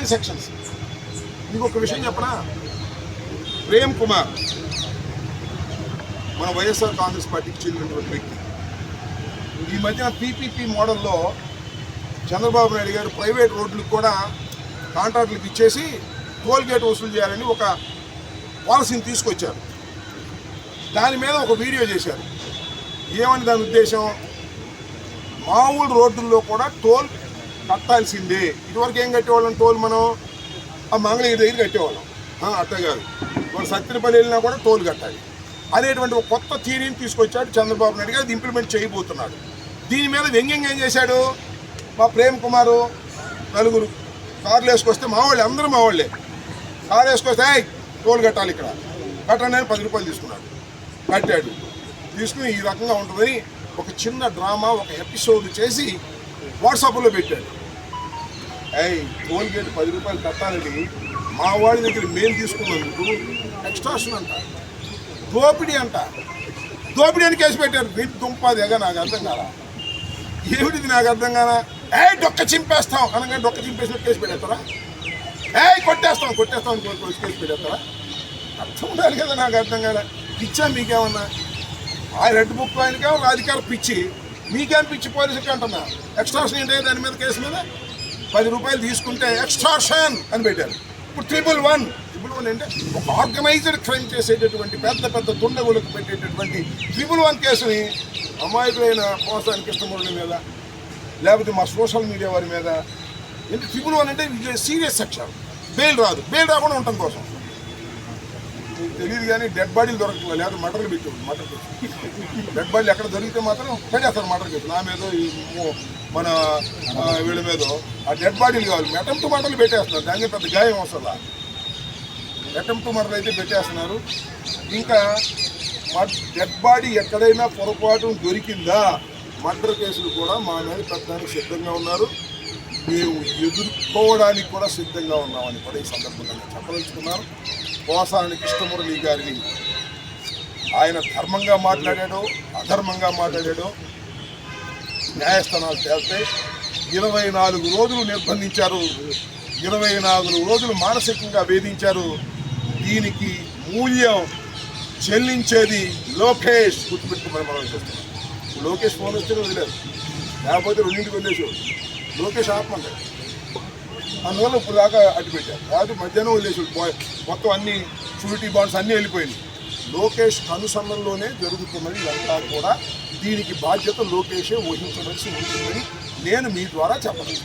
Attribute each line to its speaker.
Speaker 1: రకమైన సెక్షన్స్. ఇంకొక విషయం చెప్పనా, ప్రేమ్ కుమార్ మన వైఎస్ఆర్ కాంగ్రెస్ పార్టీకి చెందినటువంటి వ్యక్తి. ఈ మధ్యన పీపీపీ మోడల్లో చంద్రబాబు నాయుడు గారు ప్రైవేట్ రోడ్లకు కూడా కాంట్రాక్టులకు ఇచ్చేసి టోల్ గేట్ వసూలు చేయాలని ఒక పాలసీని తీసుకొచ్చారు. దాని మీద ఒక వీడియో చేశారు. ఏమని దాని ఉద్దేశం, మామూలు రోడ్డుల్లో కూడా టోల్ కట్టాల్సిందే. ఇదివరకు ఏం కట్టేవాళ్ళం, టోల్ మనం ఆ మంగళగిరి దగ్గర కట్టేవాళ్ళం, అట్ట కాదు, మన సత్తినపల్లి వెళ్ళినా కూడా టోల్ కట్టాలి అనేటువంటి ఒక కొత్త థియరీని తీసుకొచ్చాడు చంద్రబాబు నాయుడు గారు. అది ఇంప్లిమెంట్ చేయబోతున్నాడు. దీని మీద వ్యంగ్యంగా ఏం చేశాడు, మా ప్రేమ్ కుమారు నలుగురు కార్లు వేసుకొస్తే మావాళ్ళే, అందరూ మావాళ్ళే, కారు వేసుకొస్తే టోల్ కట్టాలి ఇక్కడ కట్టండి అని 10 రూపాయలు తీసుకున్నాడు. కట్టాడు. తీసుకుని ఈ రకంగా ఉంటుందని ఒక చిన్న డ్రామా, ఒక ఎపిసోడ్ చేసి వాట్సాప్లో పెట్టాడు. టోల్ గేట్ 10 రూపాయలు కట్టాలని మా వాడి దగ్గర మేము తీసుకున్నందుకు ఎక్స్ట్రాషన్ అంట, దోపిడీ అంట. దోపిడీ అని కేసు పెట్టారు. వీటి దుంపాదేగా నాకు అర్థం కాదా, ఏమిటిది నాకు అర్థం కాదా. డొక్క చింపేస్తాం అనగా డొక్క చింపేసిన కేసు పెట్టేస్తారా, కొట్టేస్తాం అని కేసు పెట్టేస్తారా, అర్థం ఉండాలి కదా. నాకు అర్థం కాదా. పిచ్చా మీకేమన్నా, ఆ రెడ్ బుక్ ఆయనకేమో రాజకీయ పిచ్చి, మీకేం పిచ్చి పోలీసుకి అంటున్నా. ఎక్స్ట్రాషన్ ఏంటి, దాని మీద కేసు మీద 10 రూపాయలు తీసుకుంటే ఎక్స్ట్రాషన్ అని పెట్టారు. ఇప్పుడు 111 అంటే ఒక ఆర్గనైజ్డ్ క్రైమ్ చేసేటటువంటి పెద్ద పెద్ద దుండగులకు పెట్టేటటువంటి 111 కేసుని అమాయకులైన పోసానికి ఇష్టముడి మీద, లేకపోతే మా సోషల్ మీడియా వారి మీద ఏంటి 111 అంటే సీరియస్ సెక్షన్. బెయిల్ రాదు, బెయిల్ రాకుండా ఉండటం కోసం. తెలియదు కానీ డెడ్ బాడీలు దొరకట్లేదు, లేకపోతే మటర్లు పెట్టాడు. మటర్ కేసు డెడ్ బాడీలు ఎక్కడ దొరికితే మాత్రం పెట్టేస్తారు మటర్ కేసు. నా మీద మన వీళ్ళ మీద ఆ డెడ్ బాడీలు కావాలి, అటెంప్ట్ మటర్లు పెట్టేస్తున్నారు. దానికి పెద్ద గాయం అవసరం, అటెంప్ట్ మటర్ అయితే పెట్టేస్తున్నారు. ఇంకా డెడ్ బాడీ ఎక్కడైనా పొరపాటు దొరికిందా, మర్డర్ కేసులు కూడా మా మీద పెట్టడానికి సిద్ధంగా ఉన్నారు. మేము ఎదుర్కోవడానికి కూడా సిద్ధంగా ఉన్నామని కూడా ఈ సందర్భంగా నేను చెప్పదలుచుకున్నాను. పోసాని కృష్ణమురళి గారిని ఆయన ధర్మంగా మాట్లాడాడో అధర్మంగా మాట్లాడాడో న్యాయస్థానాలు తేల్తాయి. 24 రోజులు నిర్బంధించారు, 24 రోజులు మానసికంగా వేధించారు. దీనికి మూల్యం చెల్లించేది లోకేష్. గుర్తుపెట్టుకుని మనం చేస్తున్నాం. లోకేష్ ఫోన్ వస్తే వదిలేదు, లేకపోతే 2ంటికి వదిలేసేవాడు. లోకేష్ ఆత్మ అందువల్ల ఇప్పుడు దాకా అడ్డు పెట్టారు, కాదు మధ్యాహ్నం వదిలేసేవాడు. మొత్తం అన్ని షూరిటీ బాండ్స్ అన్నీ వెళ్ళిపోయినాయి. లోకేష్ కనుసన్నల్లోనే జరుగుతున్నది ఇదంతా కూడా. దీనికి బాధ్యత లోకేషే వహించవలసి ఉంటుందని నేను మీ ద్వారా చెప్పగలను.